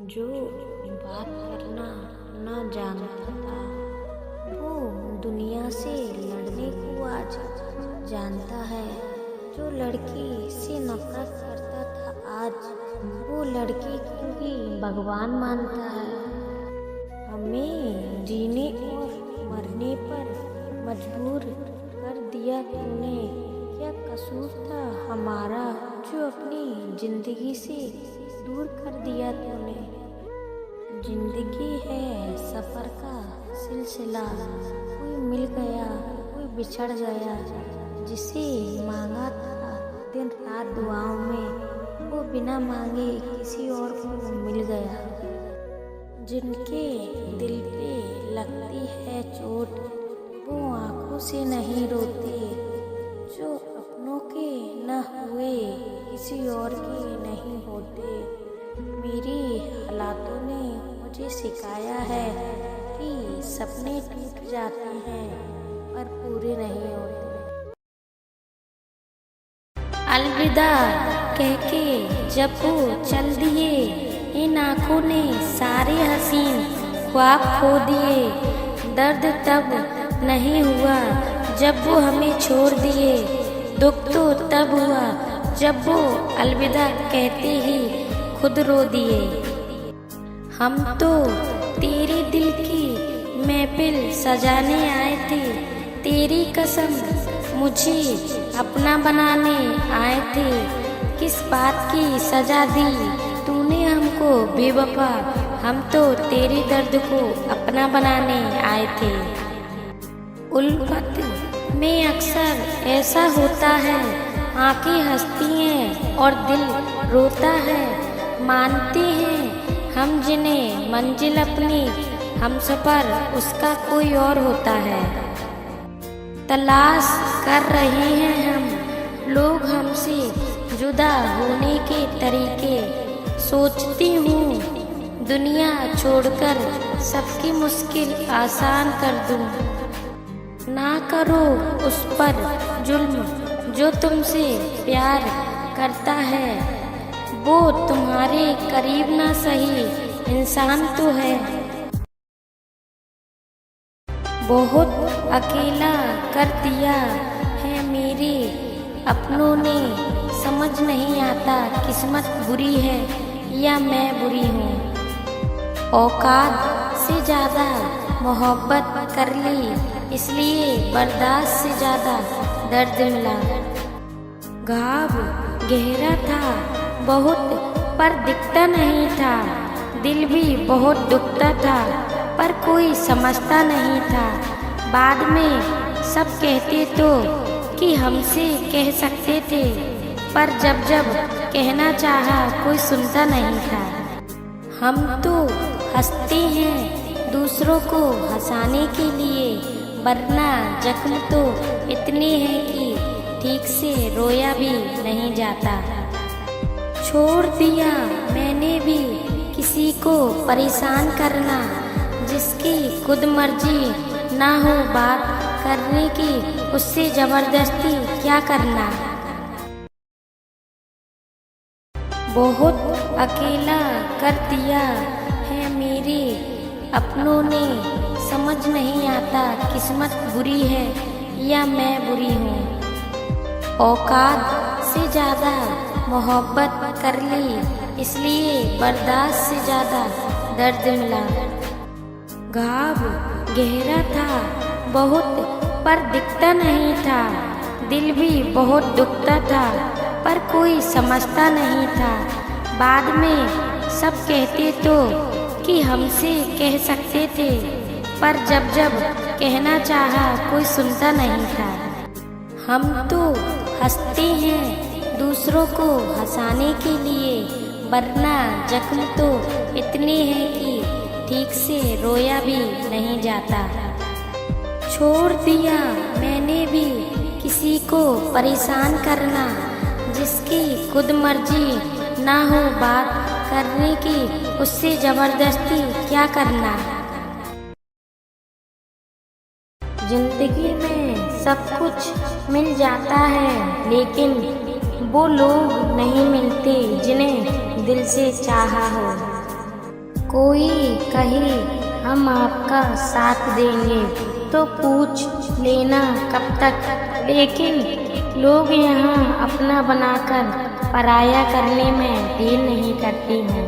जो बात करना न जानता था वो दुनिया से लड़ने को आज जानता है। जो लड़की से नफरत करता था आज वो लड़की को भी भगवान मानता है। हमें जीने और मरने पर मजबूर कर दिया तूने, क्या कसूर था हमारा जो अपनी जिंदगी से दूर कर दिया तूने। जिंदगी है सफ़र का सिलसिला, कोई मिल गया कोई बिछड़ गया, जिसे मांगा था दिन रात दुआओं में वो बिना मांगे किसी और को मिल गया। जिनके दिल पे लगती है चोट वो आंखों से नहीं रोते, जो अपनों के न हुए किसी और के नहीं होते। मेरी हालातों ने मुझे सिखाया है कि सपने टूट जाते हैं पर पूरे नहीं होते। अलविदा कह के जब वो चल दिए, इन आँखों ने सारे हसीन ख्वाब खो दिए। दर्द तब नहीं हुआ जब वो हमें छोड़ दिए, दुख तो तब हुआ जब वो अलविदा कहते ही खुद रो दिए। हम तो तेरे दिल की महफिल सजाने आए थे, तेरी कसम मुझे अपना बनाने आए थे। किस बात की सजा दी तूने हमको बेवफा, हम तो तेरे दर्द को अपना बनाने आए थे। उल्फत में अक्सर ऐसा होता है, आंखें हंसती हैं और दिल रोता है। मानते हैं हम जिन्हें मंजिल अपनी, हम सफर उसका कोई और होता है। तलाश कर रहे हैं हम लोग हमसे जुदा होने के तरीके। सोचती हूँ दुनिया छोड़कर सबकी मुश्किल आसान कर दूँ। ना करो उस पर जुल्म जो तुमसे प्यार करता है, वो तुम्हारे करीब ना सही इंसान तो है। बहुत अकेला कर दिया है मेरे अपनों ने, समझ नहीं आता किस्मत बुरी है या मैं बुरी हूँ। औकात से ज़्यादा मोहब्बत कर ली, इसलिए बर्दाश्त से ज़्यादा दर्द मिला। घाव गहरा था बहुत पर दिखता नहीं था, दिल भी बहुत दुखता था पर कोई समझता नहीं था। बाद में सब कहते तो कि हमसे कह सकते थे, पर जब जब कहना चाहा कोई सुनता नहीं था। हम तो हंसते हैं दूसरों को हंसाने के लिए, वरना जख्म तो इतने हैं कि ठीक से रोया भी नहीं जाता। छोड़ दिया मैंने भी किसी को परेशान करना, जिसकी खुद मर्जी ना हो बात करने की, उससे जबरदस्ती क्या करना। बहुत अकेला कर दिया है मेरे अपनों ने, समझ नहीं आता किस्मत बुरी है या मैं बुरी हूँ। औकात से ज़्यादा मोहब्बत कर ली, इसलिए बर्दाश्त से ज़्यादा दर्द मिला। घाव गहरा था बहुत पर दिखता नहीं था, दिल भी बहुत दुखता था पर कोई समझता नहीं था। बाद में सब कहते तो कि हमसे कह सकते थे, पर जब जब कहना चाहा कोई सुनता नहीं था। हम तो हंसते हैं दूसरों को हंसाने के लिए, वरना जख्म तो इतने हैं कि ठीक से रोया भी नहीं जाता। छोड़ दिया मैंने भी किसी को परेशान करना, जिसकी खुद मर्जी ना हो बात करने की, उससे जबरदस्ती क्या करना। जिंदगी में सब कुछ मिल जाता है, लेकिन वो लोग नहीं मिलते जिन्हें दिल से चाहा हो। कोई कहे हम आपका साथ देंगे तो पूछ लेना कब तक, लेकिन लोग यहाँ अपना बनाकर पराया करने में देर नहीं करते हैं।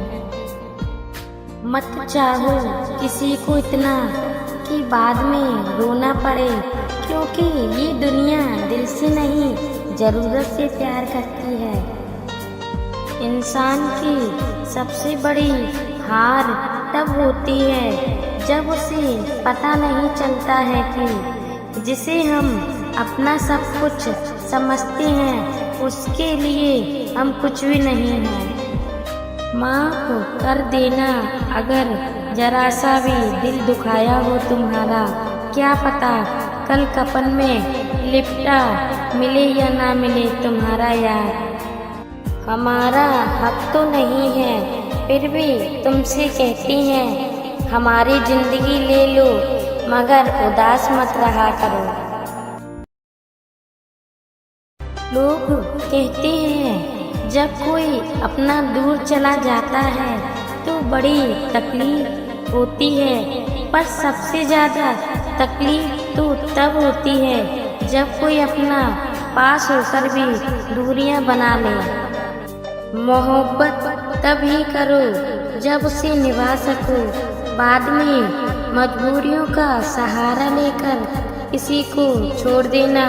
मत चाहो किसी को इतना कि बाद में रोना पड़े, क्योंकि ये दुनिया दिल से नहीं ज़रूरत से प्यार करती है। इंसान की सबसे बड़ी हार तब होती है जब उसे पता नहीं चलता है कि जिसे हम अपना सब कुछ समझते हैं उसके लिए हम कुछ भी नहीं हैं। माफ़ कर देना अगर जरा सा भी दिल दुखाया हो तुम्हारा, क्या पता कल कफन में लिपटा मिले या ना मिले तुम्हारा यार। हमारा हक तो नहीं है फिर भी तुमसे कहती हैं हमारी जिंदगी ले लो, मगर उदास मत रहा करो। लोग कहते हैं जब कोई अपना दूर चला जाता है तो बड़ी तकलीफ होती है, पर सबसे ज़्यादा तकलीफ तो तब होती है जब कोई अपना पास होकर भी दूरियां बना ले। मोहब्बत तभी करो जब उसे निभा सको, बाद में मजबूरियों का सहारा लेकर किसी को छोड़ देना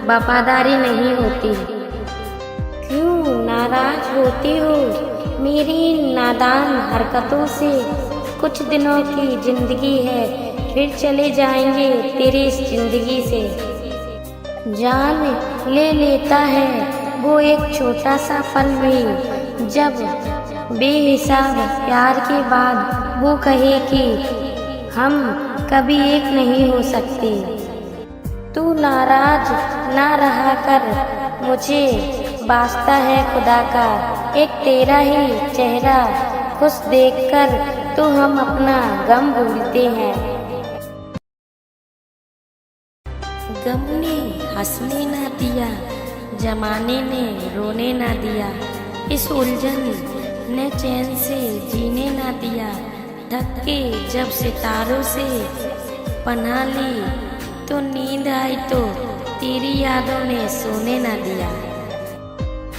वफादारी नहीं होती। क्यों नाराज होती हो मेरी नादान हरकतों से? कुछ दिनों की जिंदगी है फिर चले जाएंगे तेरी इस जिंदगी से। जान ले लेता है वो एक छोटा सा पल भी, जब बेहिसाब प्यार के बाद वो कहे कि हम कभी एक नहीं हो सकते। तू नाराज ना रहा कर, मुझे वास्ता है खुदा का, एक तेरा ही चेहरा खुश देखकर तो हम अपना गम भूलते हैं। गम ने हंसने ना दिया, जमाने ने रोने ना दिया, इस उलझन ने चैन से जीने ना दिया। थक के जब सितारों से पनाह ली तो नींद आई तो तेरी यादों ने सोने ना दिया।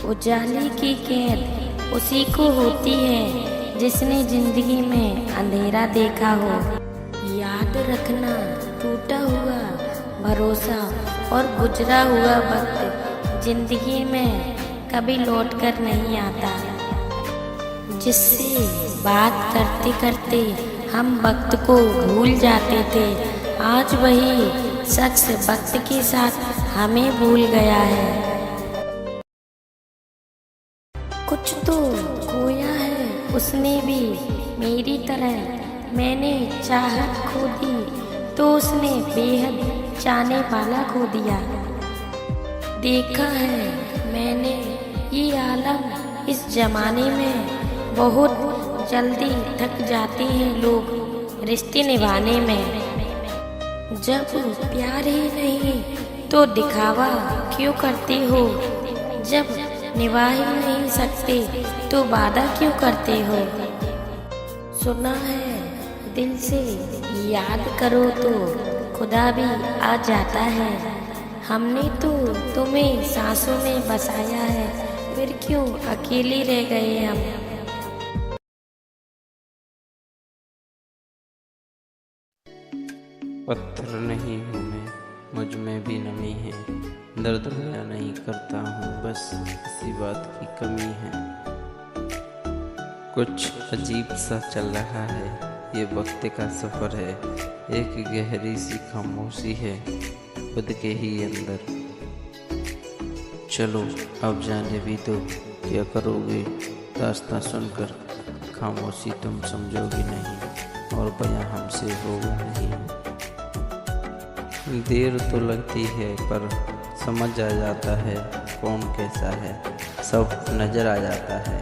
उजाले की कैद उसी को होती है जिसने जिंदगी में अंधेरा देखा हो। याद रखना टूटा हुआ भरोसा और गुजरा हुआ वक्त जिंदगी में कभी लौट कर नहीं आता। जिससे बात करते करते हम वक्त को भूल जाते थे, आज वही शख्स वक्त के साथ हमें भूल गया है। कुछ तो खोया है उसने भी मेरी तरह, मैंने चाहत खो दी तो उसने बेहद चाहने वाला खो दिया। देखा है मैंने ये आलम इस जमाने में, बहुत जल्दी थक जाते हैं लोग रिश्ते निभाने में। जब प्यार ही नहीं तो दिखावा क्यों करते हो, जब निभा ही नहीं सकते तो वादा क्यों करते हो। सुना है दिल से याद करो तो खुदा भी आ जाता है, हमने तो तुम्हें सांसों में बसाया है, फिर क्यों अकेले रह गए हम। पत्थर नहीं हूँ मैं, मुझ में भी नमी है, दर्द बयां नहीं करता हूँ, बस इसी बात की कमी है। कुछ अजीब सा चल रहा है, ये वक्त का सफ़र है, एक गहरी सी खामोशी है खुद के ही अंदर। चलो अब जाने भी दो, क्या करोगे दास्तां सुनकर, खामोशी तुम समझोगी नहीं और बयां हमसे होगा नहीं। देर तो लगती है पर समझ आ जाता है कौन कैसा है, सब नज़र आ जाता है,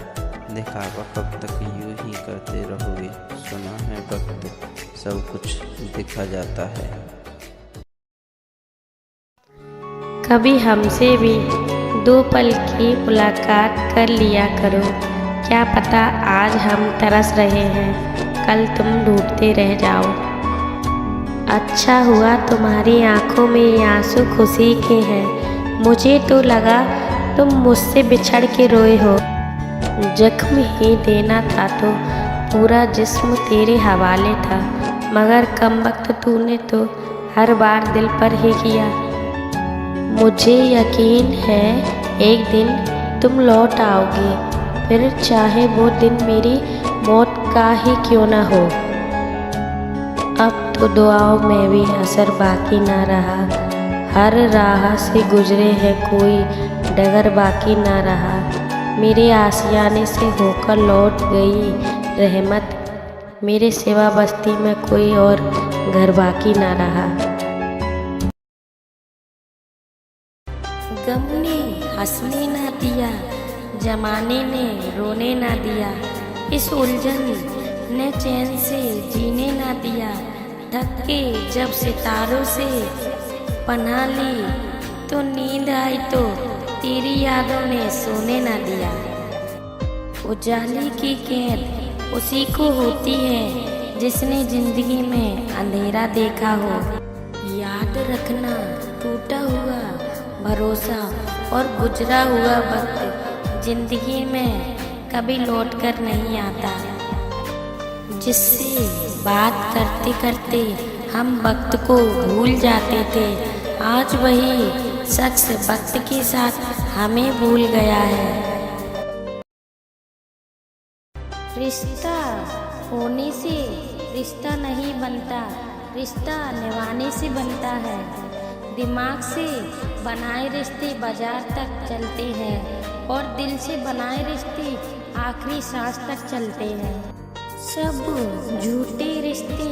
दिखावा कब तक यूं ही करते रहोगे, सुना है वक्त सब कुछ दिखा जाता है। कभी हमसे भी दो पल की मुलाकात कर लिया करो, क्या पता आज हम तरस रहे हैं, कल तुम ढूंढते रह जाओ। अच्छा हुआ तुम्हारी आंखों में ये आंसू खुशी के हैं। मुझे तो लगा तुम मुझसे बिछड़ के रोए हो। जख्म ही देना था तो पूरा जिस्म तेरे हवाले था, मगर कम वक्त तूने तो हर बार दिल पर ही किया। मुझे यकीन है एक दिन तुम लौट आओगे, फिर चाहे वो दिन मेरी मौत का ही क्यों ना हो। अब तो दुआओं में भी असर बाकी ना रहा, हर राह से गुजरे है कोई डगर बाकी ना रहा। मेरे आशियाने से होकर लौट गई रहमत, मेरे सिवा बस्ती में कोई और घर बाकी ना रहा। गम ने हंसने ना दिया, जमाने ने रोने ना दिया, इस उलझन ने चैन से जीने ना दिया। थक के जब सितारों से पनाह ली तो नींद आई तो तेरी यादों ने सोने ना दिया। उजाले की कैद उसी को होती है जिसने जिंदगी में अंधेरा देखा हो। याद रखना टूटा हुआ भरोसा और गुजरा हुआ वक्त जिंदगी में कभी लौट कर नहीं आता। जिससे बात करते करते हम वक्त को भूल जाते थे, आज वही शख्स वक्त के साथ हमें भूल गया है। रिश्ता होने से रिश्ता नहीं बनता, रिश्ता निभाने से बनता है। दिमाग से बनाए रिश्ते बाजार तक चलते हैं और दिल से बनाए रिश्ते आखिरी सांस तक चलते हैं। सब झूठे रिश्ते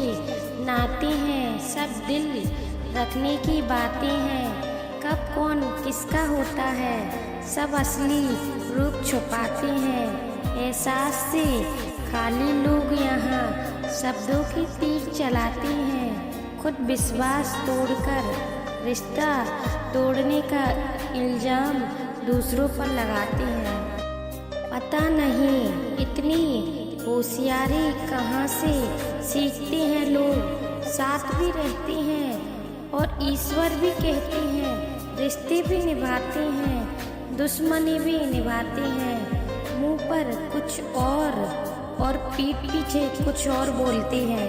नाते हैं, सब दिल रखने की बातें हैं। कब कौन किसका होता है, सब असली रूप छुपाते हैं। एहसास से खाली लोग यहाँ शब्दों की तीर चलाते हैं। खुद विश्वास तोड़कर रिश्ता तोड़ने का इल्ज़ाम दूसरों पर लगाते हैं। पता नहीं इतनी होशियारी कहाँ से सीखते हैं लोग। साथ भी रहते हैं और ईश्वर भी कहते हैं, रिश्ते भी निभाते हैं, दुश्मनी भी निभाते हैं। मुंह पर कुछ और पीठ पीछे कुछ और बोलते हैं।